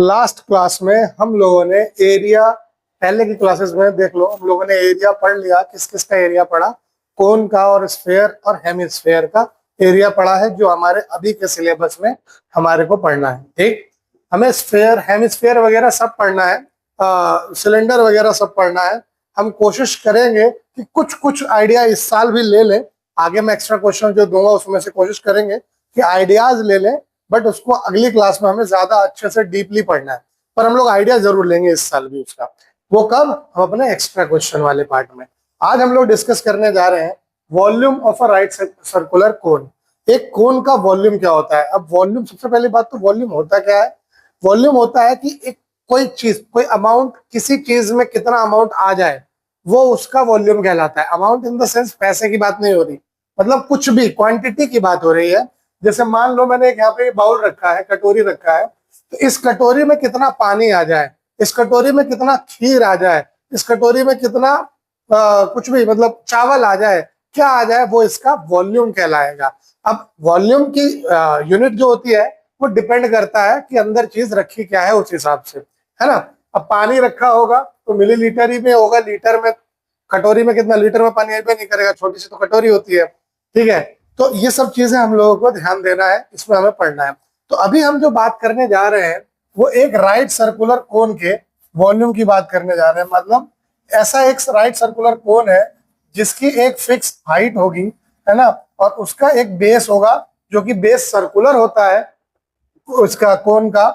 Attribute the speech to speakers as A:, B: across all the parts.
A: Last class में हम लोगों ने एरिया, पहले की क्लासेस में देख लो हम लोगों ने एरिया पढ़ लिया। किस किस का एरिया पढ़ा? कोन का और स्फेयर और हेमिस्फेयर का एरिया पढ़ा है, जो हमारे अभी के सिलेबस में हमारे को पढ़ना है। ठीक, हमें स्फेयर हेमिस्फेयर वगैरह सब पढ़ना है, सिलेंडर वगैरह सब पढ़ना है। हम कोशिश करेंगे कि कुछ कुछ आइडिया इस साल भी ले लें। आगे मैं एक्स्ट्रा क्वेश्चन जो दूंगा उसमें से कोशिश करेंगे कि आइडियाज ले लें, बट उसको अगली क्लास में हमें ज्यादा अच्छे से डीपली पढ़ना है। पर हम लोग आइडिया जरूर लेंगे इस साल भी उसका। वो कब? हम अपने एक्स्ट्रा क्वेश्चन वाले पार्ट में। आज हम लोग डिस्कस करने जा रहे हैं volume of a right circular cone. एक कोन का वॉल्यूम क्या होता है? अब वॉल्यूम, सबसे पहली बात तो वॉल्यूम होता क्या है? वॉल्यूम होता है कि एक कोई चीज, कोई अमाउंट, किसी चीज में कितना अमाउंट आ जाए वो उसका वॉल्यूम कहलाता है। अमाउंट इन द सेंस पैसे की बात नहीं हो रही, मतलब कुछ भी क्वांटिटी की बात हो रही है। जैसे मान लो मैंने एक यहाँ पे बाउल रखा है, कटोरी रखा है, तो इस कटोरी में कितना पानी आ जाए, इस कटोरी में कितना खीर आ जाए, इस कटोरी में कितना कुछ भी मतलब चावल आ जाए, क्या आ जाए, वो इसका वॉल्यूम कहलाएगा। अब वॉल्यूम की यूनिट जो होती है वो डिपेंड करता है कि अंदर चीज रखी क्या है, उस हिसाब से, है ना। अब पानी रखा होगा तो मिलीलीटर ही में होगा, लीटर में, कटोरी में कितना लीटर में पानी नहीं करेगा, छोटी सी तो कटोरी होती है। ठीक है, तो ये सब चीजें हम लोगों को ध्यान देना है, इसमें हमें पढ़ना है। तो अभी हम जो बात करने जा रहे हैं वो एक राइट सर्कुलर कोन के वॉल्यूम की बात करने जा रहे हैं। मतलब ऐसा एक राइट सर्कुलर कोन है जिसकी एक फिक्स हाइट होगी, है ना, और उसका एक बेस होगा जो कि बेस सर्कुलर होता है उसका कोन का,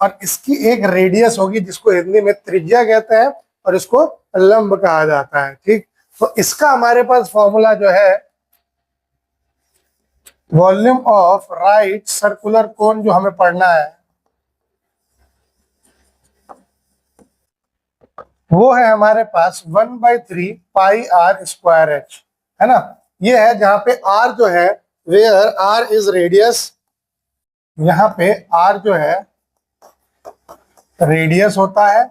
A: और इसकी एक रेडियस होगी जिसको हिंदी में त्रिज्या कहते हैं और इसको लंब कहा जाता है। ठीक, तो इसका हमारे पास फॉर्मूला जो है volume of right circular cone, जो हमें पढ़ना है वो है हमारे पास 1/3 पाई आर स्क्वायर एच, है ना। ये है जहां पे आर जो है, वेयर आर इज रेडियस, यहाँ पे आर जो है रेडियस होता है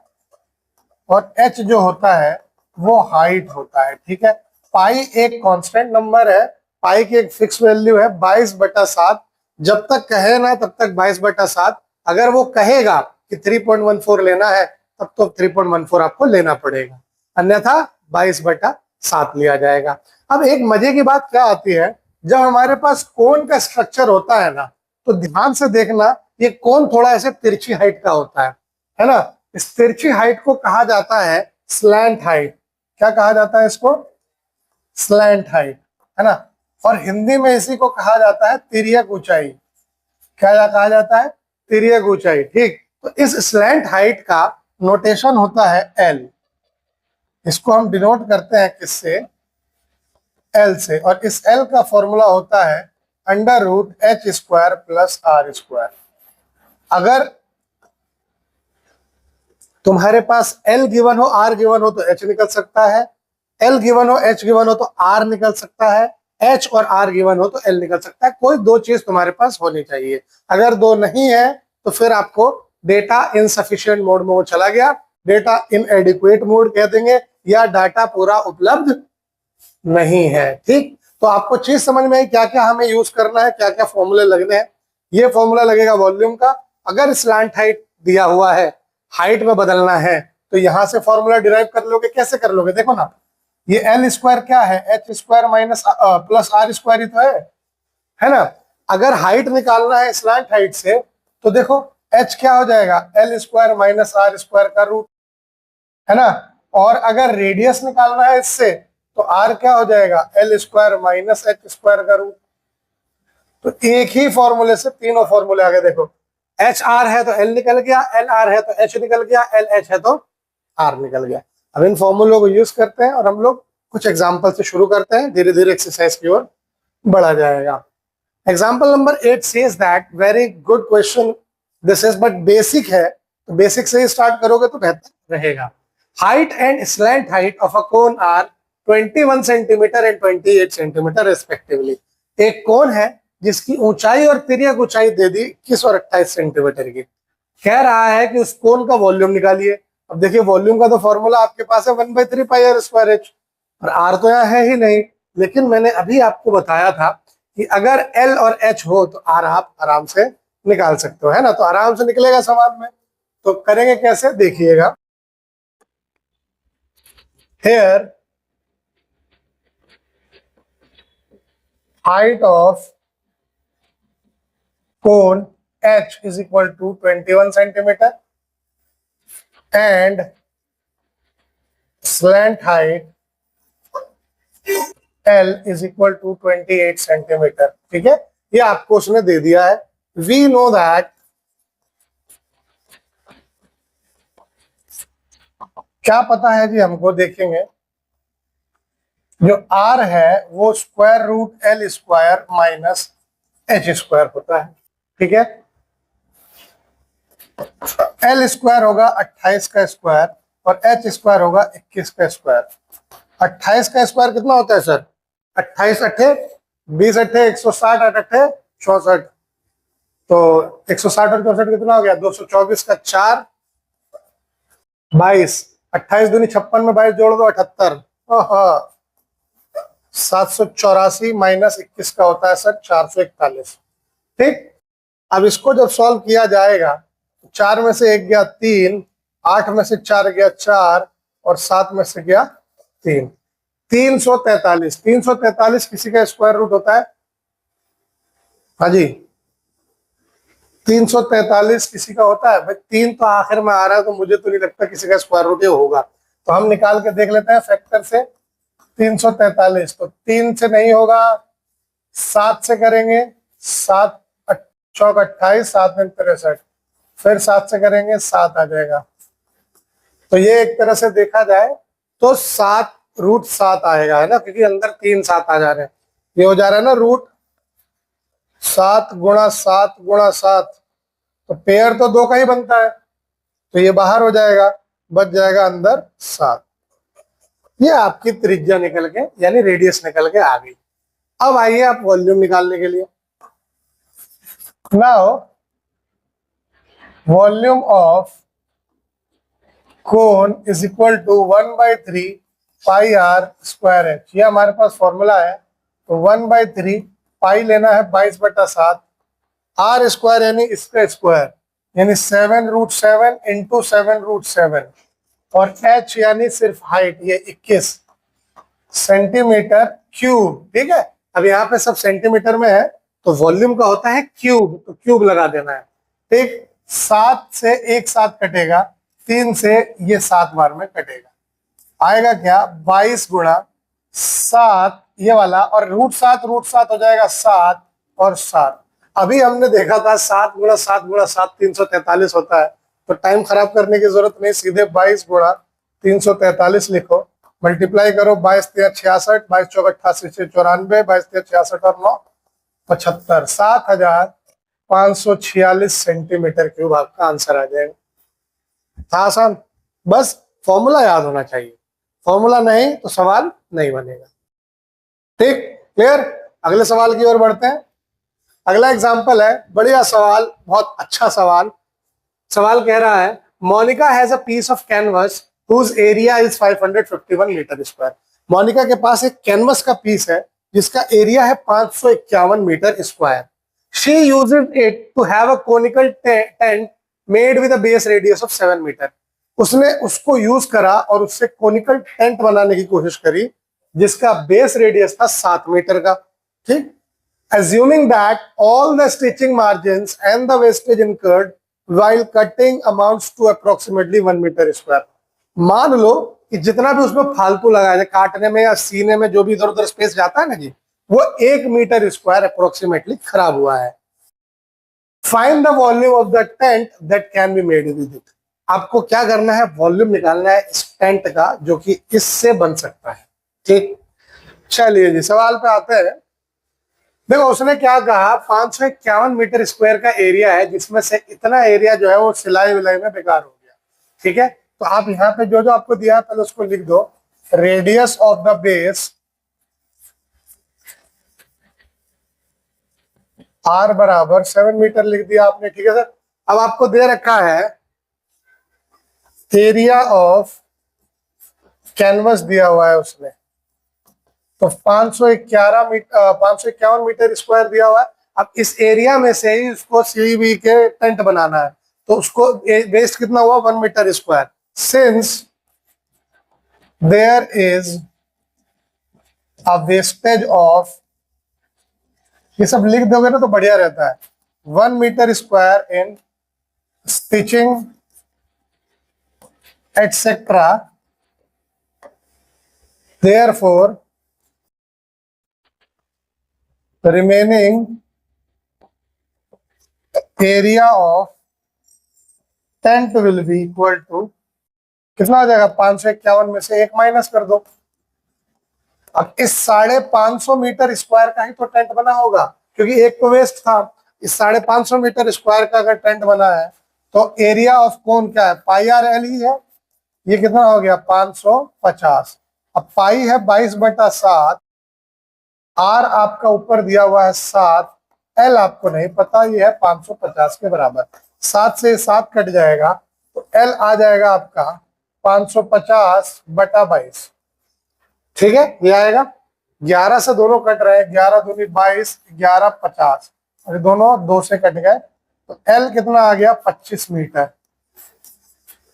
A: और एच जो होता है वो हाइट होता है। ठीक है, पाई एक कांस्टेंट नंबर है, पाई की एक फिक्स वैल्यू है 22/7। जब तक कहे ना तब तक 22/7। अगर वो कहेगा कि 3.14 लेना है तब तो 3.14 आपको लेना पड़ेगा, अन्यथा 22/7 लिया जाएगा। अब एक मजे की बात क्या आती है, जब हमारे पास कोन का स्ट्रक्चर होता है ना, तो ध्यान से देखना, ये कोन थोड़ा ऐसे तिरछी हाइट का होता है ना। इस तिरछी हाइट को कहा जाता है स्लैंट हाइट। क्या कहा जाता है इसको? स्लैंट हाइट, है ना। और हिंदी में इसी को कहा जाता है तिर्यक ऊंचाई। क्या कहा जाता है? तिर्यक ऊंचाई। ठीक, तो इस स्लैंट हाइट का नोटेशन होता है एल। इसको हम डिनोट करते हैं किससे? एल से। और इस एल का फॉर्मूला होता है √h² + r²। अगर तुम्हारे पास एल गिवन हो, आर गिवन हो तो एच निकल सकता है, एल गिवन हो, एच गिवन हो तो आर निकल सकता है, एच और आर गिवन हो तो एल निकल सकता है। कोई दो चीज तुम्हारे पास होनी चाहिए। अगर दो नहीं है तो फिर आपको डेटा इनसफिशिएंट मोड में वो चला गया, डेटा इनएडिक्वेट मोड कह देंगे, या डाटा पूरा उपलब्ध नहीं है। ठीक, तो आपको चीज समझ में आई क्या क्या हमें यूज करना है, क्या क्या फॉर्मूले लगने हैं। ये फॉर्मूला लगेगा वॉल्यूम का। अगर स्लैंट हाइट दिया हुआ है, हाइट में बदलना है, तो यहां से फॉर्मूला डिराइव कर लोगे। कैसे कर लोगे? देखो ना, ये L² क्या है? h² + r² ही तो है ना। अगर हाइट निकालना है स्लैंट हाइट से तो देखो h क्या हो जाएगा? L² - r² का रूट, है ना। और अगर रेडियस निकालना है इससे तो r क्या हो जाएगा? L² - h² का रूट। तो एक ही फॉर्मूले से तीनों फॉर्मूले आ गए। देखो, एच आर है तो एल निकल गया, एल आर है तो एच निकल गया, एल एच है तो आर निकल गया। अब इन फॉर्मूलों को यूज करते हैं और हम लोग कुछ एग्जांपल से शुरू करते हैं, धीरे धीरे एक्सरसाइज की ओर बढ़ा जाएगा। Example number 8 says that, very good question this is, but basic है तो बेसिक से ही स्टार्ट करोगे तो बेहतर रहेगा। Height and slant height of a cone are 21 centimetre and 28 centimetre respectively. एक कोन है जिसकी ऊंचाई और तिर्यक ऊंचाई दे दी 21 और 28 सेंटीमीटर की। कह रहा है कि उस कोन का वॉल्यूम निकालिए। अब देखिए, वॉल्यूम का तो फॉर्मूला आपके पास है 1/3 पाई r² h, और आर तो यहाँ है ही नहीं। लेकिन मैंने अभी आपको बताया था कि अगर एल और एच हो तो आर आप आराम से निकाल सकते हो, है ना। तो आराम से निकलेगा सवाल में। तो करेंगे कैसे, देखिएगा। Here height of cone h is equal to 21 centimeter and slant height L is equal to 28 centimetre. ठीक है, ये आपको उसने दे दिया है। वी नो दैट, क्या पता है जी हमको, देखेंगे। जो R है वो square root L square minus H square होता है। ठीक है, L स्क्वायर होगा 28 का स्क्वायर और H स्क्वायर होगा 21 का स्क्वायर। 28 का स्क्वायर कितना होता है सर? 28 अट्ठे 20 अट्ठे 160 8 अट्ठे 64, तो 160 और 64 कितना हो गया? 224 का 4 22, 28 दूनी 56 में 22 जोड़ दो 78, 784 माइनस 21 का होता है सर 441। ठीक, अब इसको जब सॉल्व किया जाएगा, 4 में से 1 गया 3, 8 में से 4 गया 4 और 7 में से गया 3, 343। 343 किसी का स्क्वायर रूट होता है? हाँ जी, 343 किसी का होता है भाई? 3 तो आखिर में आ रहा है, तो मुझे तो नहीं लगता किसी का स्क्वायर रूट ये होगा। तो हम निकाल के देख लेते हैं फैक्टर से। 343 तो 3 से नहीं होगा, 7 से करेंगे, 7 चौक 28, 7 में 63, फिर 7 से करेंगे 7 आ जाएगा। तो ये एक तरह से देखा जाए तो 7 रूट 7 आएगा, है ना, क्योंकि अंदर 3 7 आ जा रहे हैं। ये हो जा रहा है ना रूट 7 गुणा 7 गुणा 7, तो पेयर तो 2 का ही बनता है, तो ये बाहर हो जाएगा, बच जाएगा अंदर 7। ये आपकी त्रिज्या निकल के, यानी रेडियस निकल के आ गई। अब आइए आप वॉल्यूम निकालने के लिए। Now volume of cone is equal to 1/3 pi R square H. ये हमारे पास फॉर्मूला है, तो 1/3 पाई लेना है 22/7, आर स्क्वायर यानी इसका स्क्वायर, यानी 7 रूट 7 इंटू 7 रूट 7, और एच यानी सिर्फ हाइट, ये 21 सेंटीमीटर क्यूब। ठीक है, अब यहाँ पे सब सेंटीमीटर में है, तो वॉल्यूम का होता है क्यूब, तो क्यूब लगा देना है। ठीक, 7 से 1 7 कटेगा, 3 से ये 7 बार में कटेगा, आएगा क्या? 22 गुणा 7 ये वाला, और रूट 7 हो जाएगा 7 और 7। अभी हमने देखा था 7 गुणा 7 गुणा 7 343 होता है, तो टाइम खराब करने की जरूरत नहीं, सीधे 22 गुणा 343 लिखो, मल्टीप्लाई करो, 22 3 66, 22 चौक 88 से 94, 22 3 66 और 9 75, 7546 सेंटीमीटर क्यूब आपका आंसर आ जाएगा। था आसान, बस फॉर्मूला याद होना चाहिए, फॉर्मूला नहीं तो सवाल नहीं बनेगा। ठीक, क्लियर? अगले सवाल की ओर बढ़ते हैं। अगला एग्जांपल है, बढ़िया सवाल, बहुत अच्छा सवाल। सवाल कह रहा है, Monica has a piece of canvas whose area is 551 metre square. Monica के पास एक कैनवस का पीस है जिसका एरिया है 551 metre square. She uses it to have a conical tent made with a base radius of 7 metre. उसने उसको use करा और उससे कोनिकल टेंट बनाने की कोशिश करी जिसका बेस रेडियस था 7 मीटर का। ठीक, assuming that all the stitching margins and the wastage incurred while cutting amounts to approximately 1 metre square. मान लो कि जितना भी उसमें फालतू लगाया जाए, काटने में या सीने में जो भी इधर उधर स्पेस जाता है ना जी, वो 1 मीटर स्क्वायर अप्रोक्सीमेटली खराब हुआ है। Find the volume of the tent that can be made with it. आपको क्या करना है? वॉल्यूम निकालना है इस टेंट का जो कि इससे बन सकता है। ठीक, चलिए जी सवाल पे आते हैं। देखो उसने क्या कहा, 551 मीटर स्क्वायर का एरिया है जिसमें से इतना एरिया जो है वो सिलाई विलाई में बेकार हो गया। ठीक है, तो आप यहाँ पे जो जो आपको दिया है पहले उसको लिख दो। Radius of the base R बराबर 7 मीटर लिख दिया आपने। ठीक है सर, अब आपको दे रखा है एरिया ऑफ कैनवस दिया हुआ है उसने, तो 551 मीटर स्क्वायर दिया हुआ है। अब इस एरिया में से ही उसको सीबी के टेंट बनाना है, तो उसको वेस्ट कितना हुआ 1 metre square. Since there is a wastage of, ये सब लिख दोगे ना तो बढ़िया रहता है, 1 metre square in stitching etcetera, therefore remaining area of tent will be equal to, कितना आ जाएगा 551 में से 1 माइनस कर दो। अब इस 550 मीटर स्क्वायर का ही तो टेंट बना होगा, क्योंकि एक तो वेस्ट था। इस 550 मीटर स्क्वायर का अगर टेंट बना है तो एरिया ऑफ कोन क्या है, पाई आर एल ही है। ये कितना हो गया 550। अब पाई है 22/7, आर आपका ऊपर दिया हुआ है 7, एल आपको नहीं पता, ये है 550 के बराबर। 7 से 7 कट जाएगा तो एल आ जाएगा आपका 550/22। ठीक है, ये आएगा। 11 से दोनों कट रहे हैं, 11 दूनी 22, 11 50, और दोनों 2 से कट गए तो एल कितना आ गया 25 मीटर।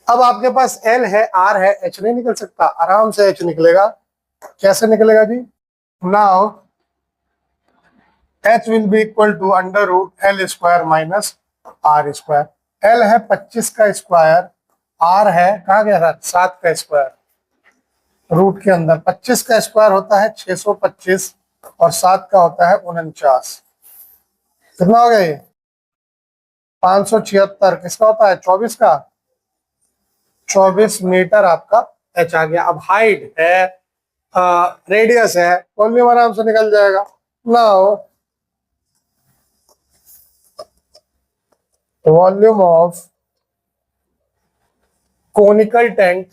A: अब आपके पास एल है, आर है, एच नहीं निकल सकता, आराम से एच निकलेगा। कैसे निकलेगा जी, now H will be equal to √L square minus R square. L है 25 का स्क्वायर, आर है कहा गया था 7 का स्क्वायर। रूट के अंदर 25 का स्क्वायर होता है 625 और 7 का होता है 49। कितना हो गया ये 576। किसका होता है 24 का, 24 मीटर आपका एच आ गया। अब हाइट है, रेडियस है, वॉल्यूम आराम से निकल जाएगा। Now volume of conical tent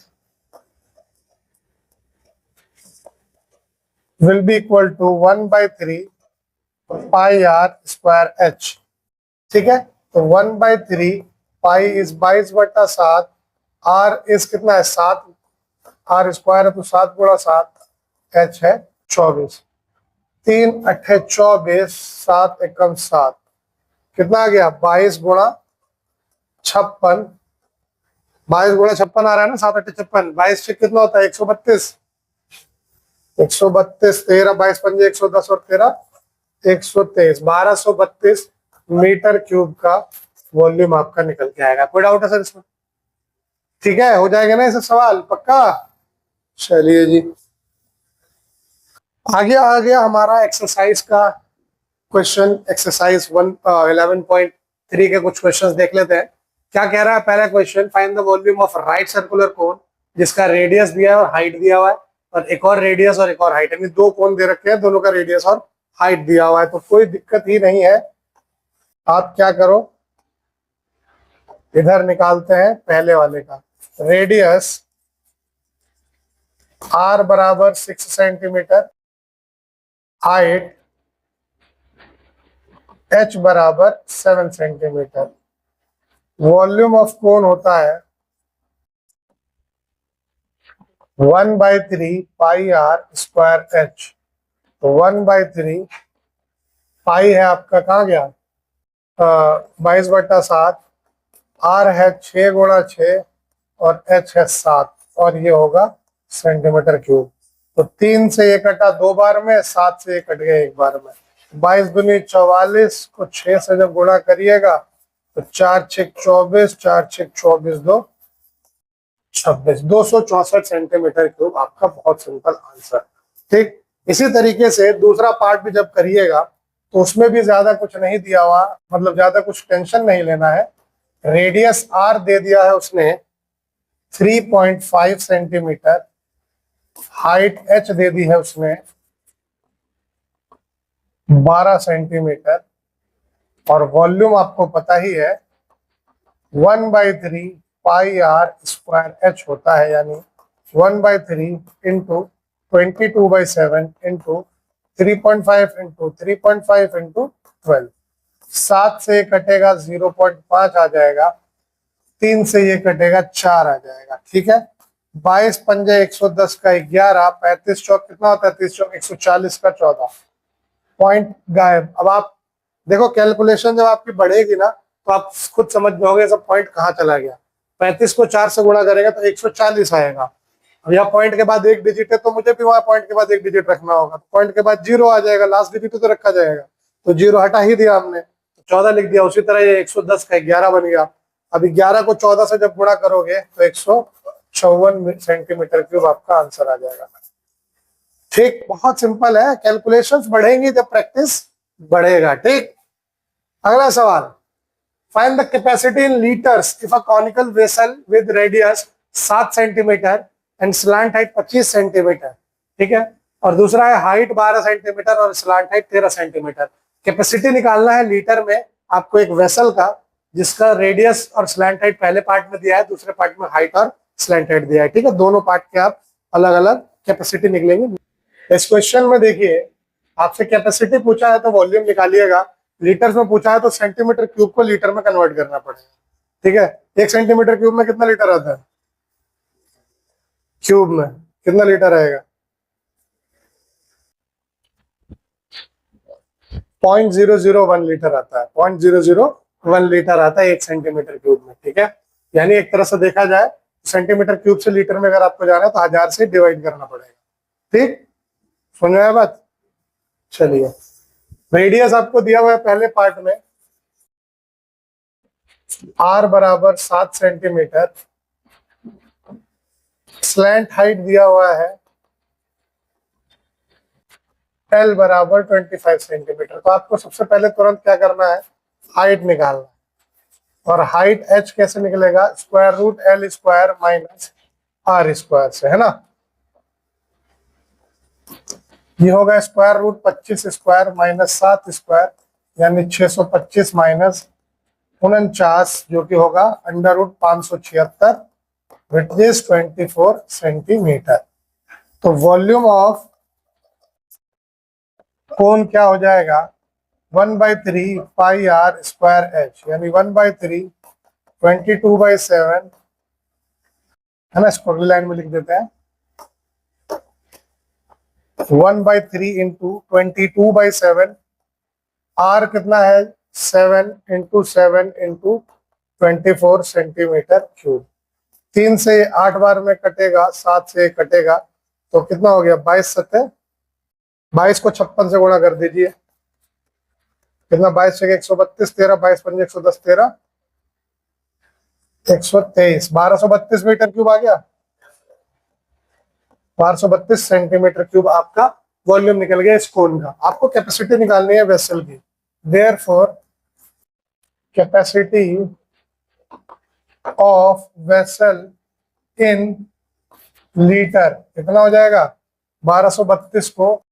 A: will be equal to 1/3 pi R square H. ठीक है, तो 1/3 पाई इज 22/7, आर इज कितना है 7, आर स्क्वायर है तो 7 गुणा 7, एच है 24। 3 8 24, 7 एकम 7, कितना आ गया 22 गुणा 56। 22 गुणा 56 आ रहा है ना, 7 8 56, 22 से कितना होता है 132। 132, 13 22 पंजे 110 और 13 123, 1232 मीटर क्यूब का वॉल्यूम आपका निकल के आएगा। कोई डाउट है सर इसमें? ठीक है, हो जाएगा ना ऐसा सवाल पक्का। चलिए जी, आगे आ गया हमारा एक्सरसाइज का क्वेश्चन। एक्सरसाइज 11.3 के कुछ क्वेश्चंस देख लेते हैं। क्या कह रहा है पहला question, find the volume of right circular cone, जिसका रेडियस दिया है और हाइट दिया हुआ है, और एक और रेडियस और एक और हाइट, यानी 2 कोन दे रखे हैं, दोनों का रेडियस और हाइट दिया हुआ है, तो कोई दिक्कत ही नहीं है। आप क्या करो, इधर निकालते हैं पहले वाले का। रेडियस r बराबर 6 सेंटीमीटर, हाइट h बराबर 7 सेंटीमीटर, वॉल्यूम ऑफ कोन होता है 1/3 पाई आर स्क्वायर एच। तो 1/3 पाई है आपका कहाँ गया 22/7, आर है 6 गुणा 6 और एच है 7, और ये होगा सेंटीमीटर क्यूब। तो 3 से ये कटा 2 बार में, 7 से ये कट गया 1 बार में। 22 दूनी 44 को 6 से जब गुणा करिएगा तो 4 6 24, 4 6 24 2 26, 264 सेंटीमीटर क्यूब आपका। बहुत सिंपल आंसर। ठीक, इसी तरीके से दूसरा पार्ट भी जब करिएगा तो उसमें भी ज्यादा कुछ नहीं दिया हुआ, मतलब ज्यादा कुछ टेंशन नहीं लेना है। रेडियस आर दे दिया है उसने 3.5 सेंटीमीटर, हाइट एच दे दी है उसने 12 सेंटीमीटर, और वॉल्यूम आपको पता ही है 1/3 पाई आर स्क्वायर एच होता है, यानी 1/3 इंटू 22/7 इंटू 3.5 इंटू 3.5 इंटू 12। 7 से ये कटेगा 0.5 आ जाएगा, 3 से ये कटेगा 4 आ जाएगा। ठीक है, 22 पंजे 110 का 11, 35 चौक कितना होता है 30 चौक 140 का 14, पॉइंट गायब। अब आप देखो कैलकुलेशन जब आपकी बढ़ेगी ना तो आप खुद समझ पाओगे सब पॉइंट कहाँ चला गया। 35 को 4 से गुणा करेगा तो 140 आएगा। अब यहाँ पॉइंट के बाद एक डिजिट है तो मुझे भी वहां पॉइंट के बाद एक डिजिट रखना होगा, तो पॉइंट के बाद 0 आ जाएगा, लास्ट डिजिट तो रखा जाएगा, तो 0 हटा ही दिया हमने, तो 14 लिख दिया। उसी तरह ये 110 का 11 बन गया। अभी 11 को 14 से जब गुणा करोगे तो 154 सेंटीमीटर क्यूब आपका आंसर आ जाएगा। ठीक, बहुत सिंपल है। कैलकुलेशंस बढ़ेंगी जब प्रैक्टिस बढ़ेगा। ठीक, अगला सवाल, find the capacity in litres if a conical vessel with radius 7 centimetre and slant height 25 centimetre. ठीक है, और दूसरा है हाइट 12 सेंटीमीटर और स्लैंट हाइट 13 सेंटीमीटर। कैपेसिटी निकालना है लीटर में आपको एक वेसल का, जिसका रेडियस और स्लैंट हाइट पहले पार्ट में दिया है, दूसरे पार्ट में हाइट और स्लैंट हाइट दिया है। ठीक है, दोनों पार्ट के आप अलग अलग कैपेसिटी निकलेंगे। इस क्वेश्चन में देखिए, आपसे कैपेसिटी पूछा है तो वॉल्यूम निकालिएगा, लीटर्स में पूछा है तो सेंटीमीटर क्यूब को लीटर में कन्वर्ट करना पड़ेगा। ठीक है, 1 सेंटीमीटर क्यूब में कितना लीटर आता है? क्यूब में कितना लीटर आएगा? 0.001 लीटर आता है। 0.001 लीटर आता है 1 सेंटीमीटर क्यूब में। ठीक है, यानी एक तरह से देखा जाए सेंटीमीटर क्यूब से लीटर में अगर आपको जाना है तो 1000 से डिवाइड करना पड़ेगा। ठीक, समझ में आया बात? चलिए, रेडियस आपको दिया हुआ है पहले पार्ट में, r बराबर 7 सेंटीमीटर, स्लैंट हाइट दिया हुआ है L बराबर 25 सेंटीमीटर। तो आपको सबसे पहले तुरंत क्या करना है, हाइट निकालना है। और हाइट h कैसे निकलेगा? Square root L square minus R square से, है ना। ये होगा square root 25 square minus 7 square, यानी 625 माइनस 49, जो कि होगा under root 576, which is 24 centimetre. तो वॉल्यूम ऑफ कोन क्या हो जाएगा? 1/3 पाई आर स्क्वायर एच, यानी 1/3 22/7, है ना। इसको अगली लाइन में लिख देते हैं, 1/3 इंटू 22/7, आर कितना है? 7 इंटू 7 इंटू 24 सेंटीमीटर क्यूब। 3 से 8 बार में कटेगा, 7 से कटेगा, तो कितना हो गया? 22 सत्ते 22 को 56 से गुणा कर दीजिए, कितना? 22 से 132, 13 22 पंजे 110, 13 123, 1232 मीटर क्यूब आ गया। 1232 सेंटीमीटर क्यूब आपका वॉल्यूम निकल गया इस कोन का। आपको कैपेसिटी निकालनी है वेसल की। Therefore capacity of vessel in litre कितना हो जाएगा? 1232 को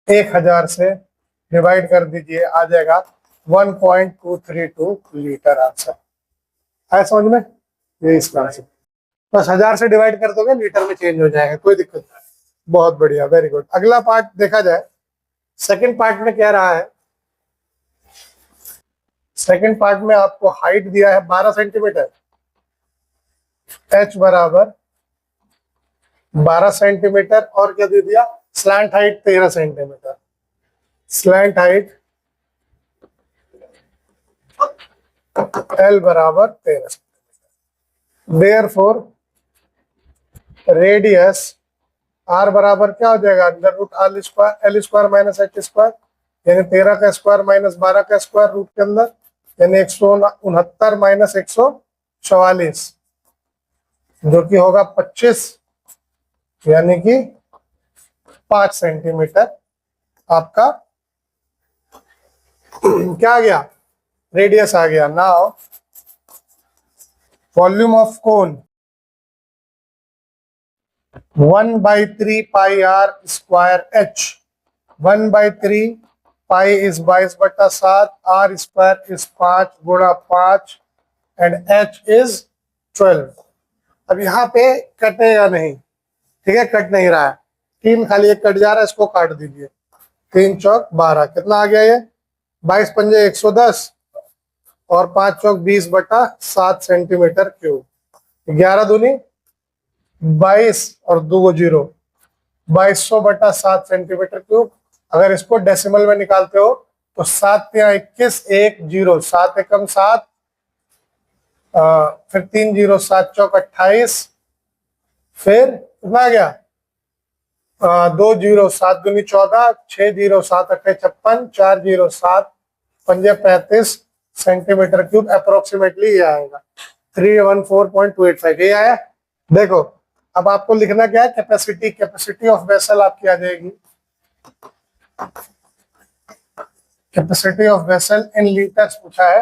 A: 1000 से डिवाइड कर दीजिए, आ जाएगा 1.232 लीटर आंसर। आया समझ में? ये इसका आंसर, बस 1000 से डिवाइड कर दोगे लीटर में चेंज हो जाएगा, कोई दिक्कत नहीं। बहुत बढ़िया, वेरी गुड। अगला पार्ट देखा जाए, सेकंड पार्ट में क्या रहा है? सेकंड पार्ट में आपको हाइट दिया है 12 सेंटीमीटर, h बराबर 12 सेंटीमीटर, और क्या दे दिया? Slant height 13 centimetre. Slant height L बराबर 13 सेंटीमीटर। देयरफॉर रेडियस R बराबर क्या हो जाएगा? Under root L square minus H square, यानी 13 का स्क्वायर माइनस 12 का स्क्वायर रूट के अंदर, यानी 169 माइनस 144, जो कि होगा 25, यानी कि 5 सेंटीमीटर आपका क्या आ गया? रेडियस आ गया। Now volume of cone 1/3 pi R square H. 1/3 pi is 22/7, R square is 5 गुणा 5 एंड एच इज 12। अब यहाँ पे कटेगा नहीं, ठीक है, कट नहीं रहा है, 3 खाली एक कट जा रहा है, इसको काट दीजिए। 3 चौक 12, कितना आ गया? ये 22 पंजे 110 और 5 चौक 20/7 सेंटीमीटर क्यूब। 11 दूनी 22 और 2 0, 2200/7 सेंटीमीटर क्यूब। अगर इसको डेसिमल में निकालते हो तो 7×21 1 0, 7 एकम 7, फिर 3 0 7 चौक 28, फिर कितना आ गया 2 0 7 दूनी 14, 6 0 7 अट्ठे 56, 4 0 7 पंजे 35 सेंटीमीटर क्यूब अप्रोक्सीमेटली ये आएगा 314.285 ये आया। देखो अब आपको लिखना क्या है, कैपेसिटी, कैपेसिटी ऑफ वेसल आपकी आ जाएगी, capacity of vessel in litres पूछा है,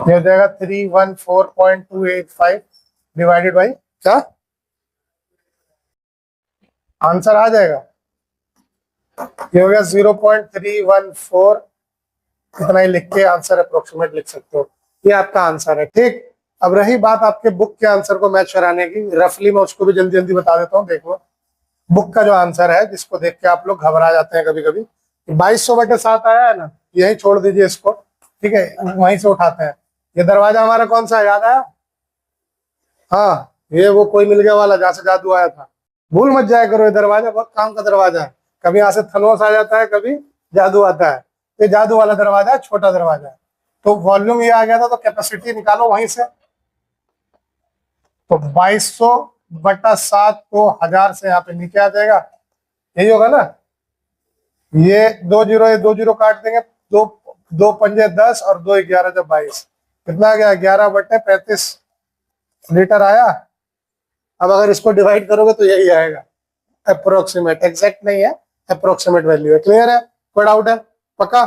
A: ये हो जाएगा 314.285 डिवाइडेड बाई क्या, आंसर आ जाएगा, ये हो गया 0.314, इतना ही लिख के आंसर अप्रोक्सीमेट लिख सकते हो, ये आपका आंसर है। ठीक, अब रही बात आपके बुक के आंसर को मैच कराने की, रफली मैं उसको भी जल्दी जल्दी बता देता हूँ। देखो बुक का जो आंसर है, जिसको देख के आप लोग घबरा जाते हैं कभी कभी, 2200/7 आया है ना, यही छोड़ दीजिए इसको, ठीक है, वहीं से उठाते हैं। ये दरवाजा हमारा कौन सा याद आया, हाँ ये वो कोई मिल गया वाला जहाँ से जादू आया था, भूल मत जाया करो, ये दरवाजा बहुत काम का दरवाजा है, कभी यहाँ से थनोस आ जाता है, कभी जादू आता है, ये जादू वाला दरवाजा है, छोटा दरवाजा है। तो वॉल्यूम ये आ गया था, तो कैपेसिटी निकालो वहीं से, तो 2200/7 को 1000 से यहाँ पे नीचे आ जाएगा, यही होगा ना, ये 2 0 ये 2 0 काट देंगे, 2 पंजे 10 और 2 11 जब 22, कितना आ गया 11/35 लीटर आया। अब अगर इसको डिवाइड करोगे तो यही आएगा, अप्रोक्सीमेट, एग्जैक्ट नहीं है, अप्रोक्सीमेट वैल्यू है। क्लियर है, कोई डाउट है, पक्का।